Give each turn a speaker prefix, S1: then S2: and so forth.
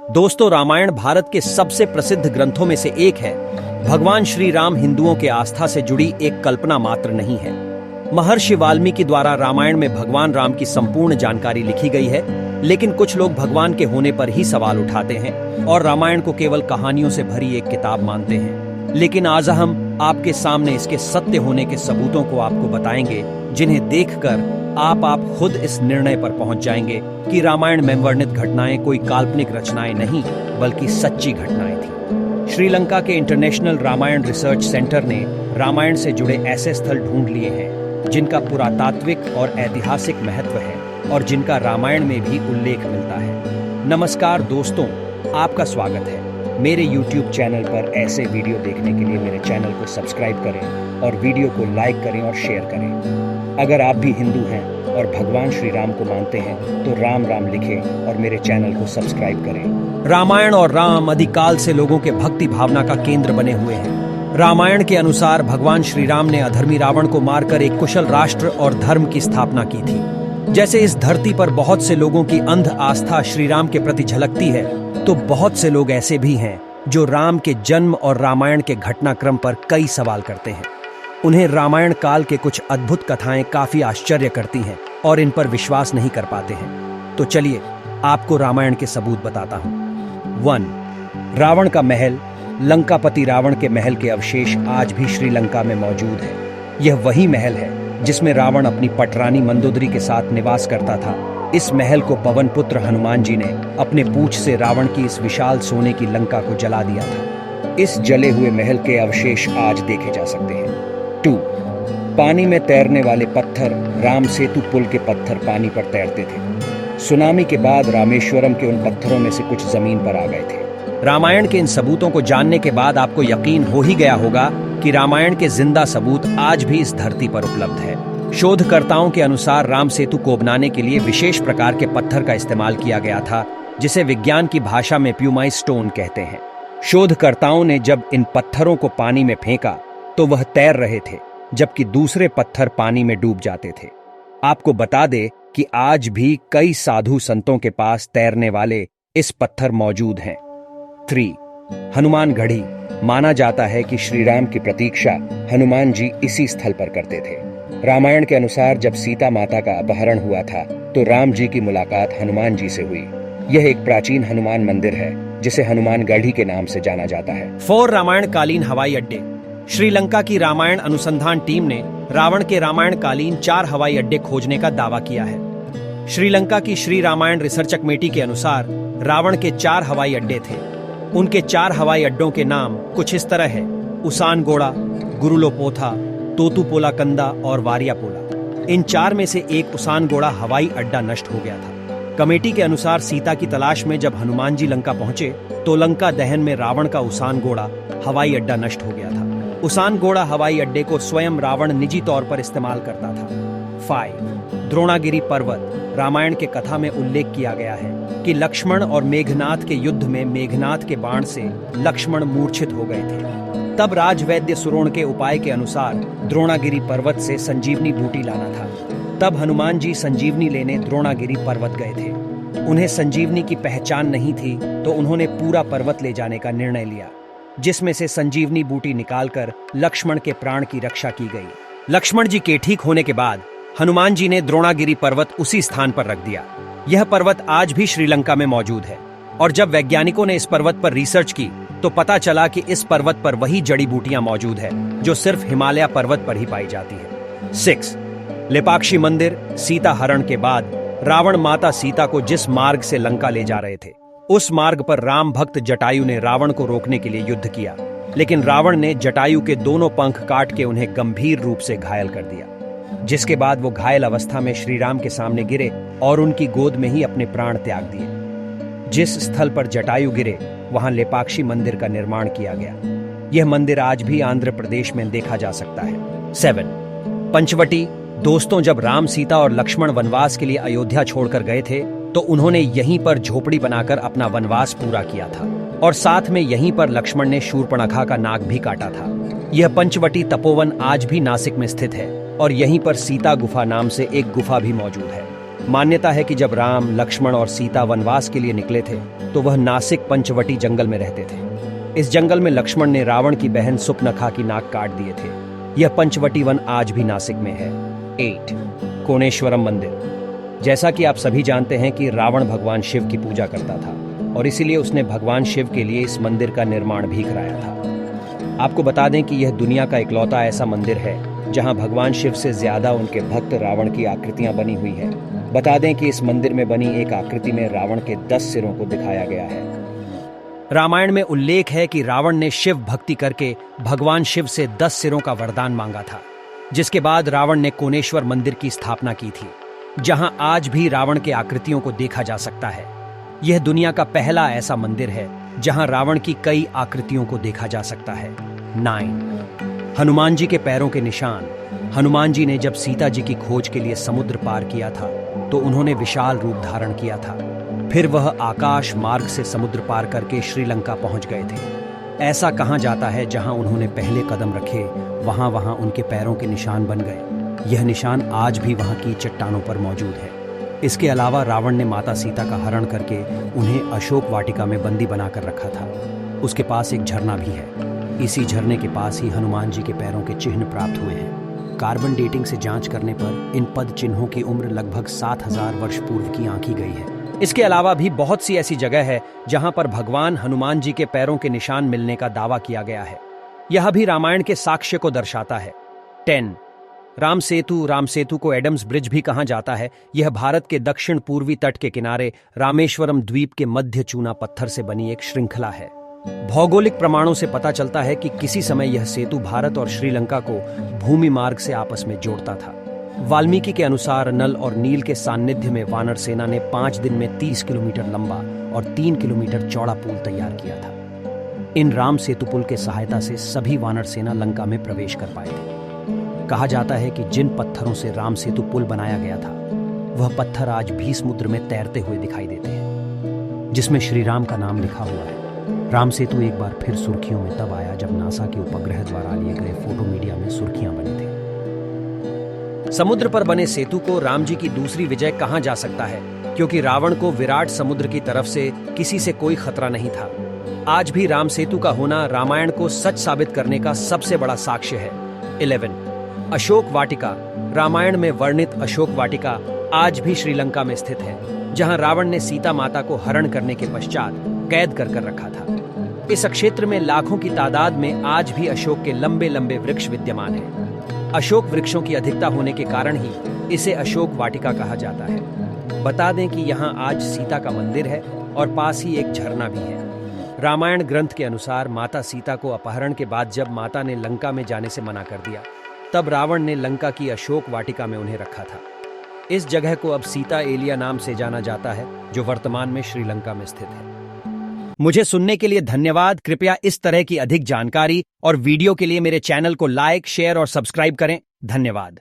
S1: दोस्तों, रामायण भारत के सबसे प्रसिद्ध ग्रंथों में से एक है। भगवान श्री राम हिंदुओं के आस्था से जुड़ी एक कल्पना मात्र नहीं है। महर्षि वाल्मीकि द्वारा रामायण में भगवान राम की संपूर्ण जानकारी लिखी गई है, लेकिन कुछ लोग भगवान के होने पर ही सवाल उठाते हैं और रामायण को केवल कहानियों से भरी एक किताब मानते हैं। लेकिन आज हम आपके सामने इसके सत्य होने के सबूतों को आपको बताएंगे, जिन्हें देखकर आप खुद इस निर्णय पर पहुंच जाएंगे कि रामायण में वर्णित घटनाएं कोई काल्पनिक रचनाएं नहीं, बल्कि सच्ची घटनाएं थीं। श्रीलंका के इंटरनेशनल रामायण रिसर्च सेंटर ने रामायण से जुड़े ऐसे स्थल ढूंढ लिए हैं जिनका पुरातात्विक और ऐतिहासिक महत्व है और जिनका रामायण में भी उल्लेख मिलता है। नमस्कार दोस्तों, आपका स्वागत है मेरे YouTube चैनल पर। ऐसे वीडियो देखने के लिए मेरे चैनल को सब्सक्राइब करें और वीडियो को लाइक करें और शेयर करें। अगर आप भी हिंदू हैं और भगवान श्री राम को मानते हैं तो राम राम लिखें और मेरे चैनल को सब्सक्राइब करें। रामायण और राम अधिकाल से लोगों के भक्ति भावना का केंद्र बने हुए हैं। रामायण के अनुसार भगवान श्री राम ने अधर्मी रावण को मारकर एक कुशल राष्ट्र और धर्म की स्थापना की थी। जैसे इस धरती पर बहुत से लोगों की अंध आस्था श्री राम के प्रति झलकती है, तो बहुत से लोग ऐसे भी हैं जो राम के जन्म और रामायण के घटनाक्रम पर कई सवाल करते हैं। उन्हें रामायण काल के कुछ अद्भुत कथाएं काफी आश्चर्य करती हैं और इन पर विश्वास नहीं कर पाते हैं। तो चलिए आपको रामायण के सबूत बताता हूं। 1. रावण का महल। लंकापति रावण के महल के अवशेष आज भी श्रीलंका में मौजूद है। यह वही महल है जिसमें रावण अपनी पटरानी मंदोदरी के साथ निवास करता था। इस महल को पवन पुत्र हनुमान जी ने अपने पूंछ से रावण की इस विशाल सोने की लंका को जला दिया था। इस जले हुए महल के अवशेष आज देखे जा सकते हैं। 2. पानी में तैरने वाले पत्थर। राम सेतु पुल के पत्थर पानी पर तैरते थे। सुनामी के बाद रामेश्वरम के उन पत्थरों में से कुछ जमीन पर आ गए थे। रामायण के इन सबूतों को जानने के बाद आपको यकीन हो ही गया होगा कि रामायण के जिंदा सबूत आज भी इस धरती पर उपलब्ध है। शोधकर्ताओं के अनुसार राम सेतु को बनाने के लिए विशेष प्रकार के पत्थर का इस्तेमाल किया गया था, जिसे विज्ञान की भाषा में प्यूमाई स्टोन कहते हैं। शोधकर्ताओं ने जब इन पत्थरों को पानी में फेंका तो वह तैर रहे थे, जबकि दूसरे पत्थर पानी में डूब जाते थे। आपको बता दे कि आज भी कई साधु संतों के पास तैरने वाले इस पत्थर मौजूद हैं। 3. हनुमान गढ़ी। माना जाता है कि श्री राम की प्रतीक्षा हनुमान जी इसी स्थल पर करते थे। रामायण के अनुसार जब सीता माता का अपहरण हुआ था तो राम जी की मुलाकात हनुमान जी से हुई। यह एक प्राचीन हनुमान मंदिर है जिसे हनुमान गढ़ी के नाम से जाना जाता है। 4. रामायण कालीन हवाई अड्डे। श्रीलंका की रामायण अनुसंधान टीम ने रावण के रामायण कालीन 4 हवाई अड्डे खोजने का दावा किया है। श्रीलंका की श्री रामायण रिसर्च कमेटी के अनुसार रावण के 4 हवाई अड्डे थे। उनके 4 हवाई अड्डों के नाम कुछ इस तरह है: उसानगोड़ा, गुरुलोपोथा, तोतुपोलाकंदा और वारियापोला। इन 4 में से एक उसानगोड़ा हवाई अड्डा नष्ट हो गया था। कमेटी के अनुसार सीता की तलाश में जब हनुमान जी लंका पहुंचे तो लंका दहन में रावण का उसानगोड़ा हवाई अड्डा नष्ट हो गया था। उसानगोड़ा हवाई अड्डे को स्वयं रावण निजी तौर पर इस्तेमाल करता था। 5. द्रोणागिरी पर्वत। रामायण के कथा में उल्लेख किया गया है कि लक्ष्मण और मेघनाथ के युद्ध में मेघनाथ के बाण से लक्ष्मण मूर्छित हो गए थे। तब राजवैद्य सुरोण के उपाय के अनुसार द्रोणागिरी पर्वत से संजीवनी बूटी लाना था। तब हनुमान जी संजीवनी लेने द्रोणागिरी पर्वत गए थे। उन्हें संजीवनी की पहचान नहीं थी तो उन्होंने पूरा पर्वत ले जाने का निर्णय लिया, जिसमें से संजीवनी बूटी निकालकर लक्ष्मण के प्राण की रक्षा की गई। लक्ष्मण जी के ठीक होने के बाद हनुमान जी ने द्रोणागिरी पर्वत उसी स्थान पर रख दिया। यह पर्वत आज भी श्रीलंका में मौजूद है और जब वैज्ञानिकों ने इस पर्वत पर रिसर्च की तो पता चला कि इस पर्वत पर वही जड़ी बूटियां मौजूद है जो सिर्फ हिमालय पर्वत पर ही पाई जाती है। 6. लेपाक्षी मंदिर। सीता हरण के बाद रावण माता सीता को जिस मार्ग से लंका ले जा रहे थे, उस मार्ग पर राम भक्त जटायु ने रावण को रोकने के लिए युद्ध किया, लेकिन रावण ने जटायु के दोनों पंख काट के उन्हें गंभीर रूप से घायल कर दिया, जिसके बाद वो घायल अवस्था में श्री राम के सामने गिरे और उनकी गोद में ही अपने प्राण त्याग दिए। जिस स्थल पर जटायु गिरे वहां लेपाक्षी मंदिर का निर्माण किया गया। यह मंदिर आज भी आंध्र प्रदेश में देखा जा सकता है। 7. पंचवटी। दोस्तों, जब राम, सीता और लक्ष्मण वनवास के लिए अयोध्या छोड़कर गए थे तो उन्होंने यहीं पर झोपड़ी बनाकर अपना वनवास पूरा किया था और साथ में यहीं पर लक्ष्मण ने शूर्पणखा का नाक भी काटा था। यह पंचवटी तपोवन आज भी नासिक में स्थित है और यहीं पर सीता गुफा नाम से एक गुफा भी मौजूद है। मान्यता है कि जब राम, लक्ष्मण और सीता वनवास के लिए निकले थे तो वह नासिक पंचवटी जंगल में रहते थे। इस जंगल में लक्ष्मण ने रावण की बहन सुपनखा की नाक काट दिए थे। यह पंचवटी वन आज भी नासिक में है। 8. कोणेश्वरम मंदिर। जैसा कि आप सभी जानते हैं कि रावण भगवान शिव की पूजा करता था और इसीलिए उसने भगवान शिव के लिए इस मंदिर का निर्माण भी कराया था। आपको बता दें कि यह दुनिया का इकलौता ऐसा मंदिर है जहां भगवान शिव से ज्यादा उनके भक्त रावण की आकृतियां बनी हुई है। बता दें कि इस मंदिर में बनी एक आकृति में रावण के 10 सिरों को दिखाया गया है। रामायण में उल्लेख है कि रावण ने शिव भक्ति करके भगवान शिव से 10 सिरों का वरदान मांगा था, जिसके बाद रावण ने कोणेश्वर मंदिर की स्थापना की थी, जहां आज भी रावण के आकृतियों को देखा जा सकता है। यह दुनिया का पहला ऐसा मंदिर है जहां रावण की कई आकृतियों को देखा जा सकता है। 9. हनुमान जी के पैरों के निशान। हनुमान जी ने जब सीता जी की खोज के लिए समुद्र पार किया था तो उन्होंने विशाल रूप धारण किया था। फिर वह आकाश मार्ग से समुद्र पार करके श्रीलंका पहुंच गए थे। ऐसा कहा जाता है जहां उन्होंने पहले कदम रखे वहां वहां उनके पैरों के निशान बन गए। यह निशान आज भी वहां की चट्टानों पर मौजूद है। इसके अलावा रावण ने माता सीता का हरण करके उन्हें अशोक वाटिका में बंदी बनाकर रखा था। उसके पास एक झरना भी है। इसी झरने के पास ही हनुमान जी के पैरों के चिन्ह प्राप्त हुए हैं। कार्बन डेटिंग से जांच करने पर इन पद चिन्हों की उम्र लगभग 7000 वर्ष पूर्व की आंकी गई है। इसके अलावा भी बहुत सी ऐसी जगह है जहां पर भगवान हनुमान जी के पैरों के निशान मिलने का दावा किया गया है। यह भी रामायण के साक्ष्य को दर्शाता है। 10. राम सेतु। राम सेतु को एडम्स ब्रिज भी कहा जाता है। यह भारत के दक्षिण पूर्वी तट के किनारे रामेश्वरम द्वीप के मध्य चूना पत्थर से बनी एक श्रृंखला है। भौगोलिक प्रमाणों से पता चलता है कि किसी समय यह सेतु भारत और श्रीलंका को भूमि मार्ग से आपस में जोड़ता था। वाल्मीकि के अनुसार नल और नील के सान्निध्य में वानर सेना ने 5 दिन में 30 किलोमीटर लंबा और 3 किलोमीटर चौड़ा पुल तैयार किया था। इन राम सेतु पुल के सहायता से सभी वानर सेना लंका में प्रवेश कर पाए थे। कहा जाता है कि जिन पत्थरों से राम सेतु पुल बनाया गया था वह पत्थर आज भी समुद्र में तैरते हुए दिखाई देते हैं, जिसमें श्री राम का नाम लिखा हुआ है। राम सेतु एक बार फिर सुर्खियों में तब आया जब नासा के उपग्रह द्वारा लिए गए फोटो मीडिया में सुर्खियां बनी थी। समुद्र पर बने सेतु को राम जी की दूसरी विजय कहा जा सकता है, क्योंकि रावण को विराट समुद्र की तरफ से किसी से कोई खतरा नहीं था। आज भी राम सेतु का होना रामायण को सच साबित करने का सबसे बड़ा साक्ष्य है। 11. अशोक वाटिका। रामायण में वर्णित अशोक वाटिका आज भी श्रीलंका में स्थित है, जहां रावण ने सीता माता को हरण करने के पश्चात कैद कर रखा था। इस क्षेत्र में लाखों की तादाद में आज भी अशोक के लंबे लंबे वृक्ष विद्यमान हैं। अशोक वृक्षों की अधिकता होने के कारण ही इसे अशोक वाटिका कहा जाता है। बता दें कि यहाँ आज सीता का मंदिर है और पास ही एक झरना भी है। रामायण ग्रंथ के अनुसार माता सीता को अपहरण के बाद जब माता ने लंका में जाने से मना कर दिया, तब रावण ने लंका की अशोक वाटिका में उन्हें रखा था। इस जगह को अब सीता एलिया नाम से जाना जाता है, जो वर्तमान में श्रीलंका में स्थित है। मुझे सुनने के लिए धन्यवाद। कृपया इस तरह की अधिक जानकारी और वीडियो के लिए मेरे चैनल को लाइक, शेयर और सब्सक्राइब करें। धन्यवाद।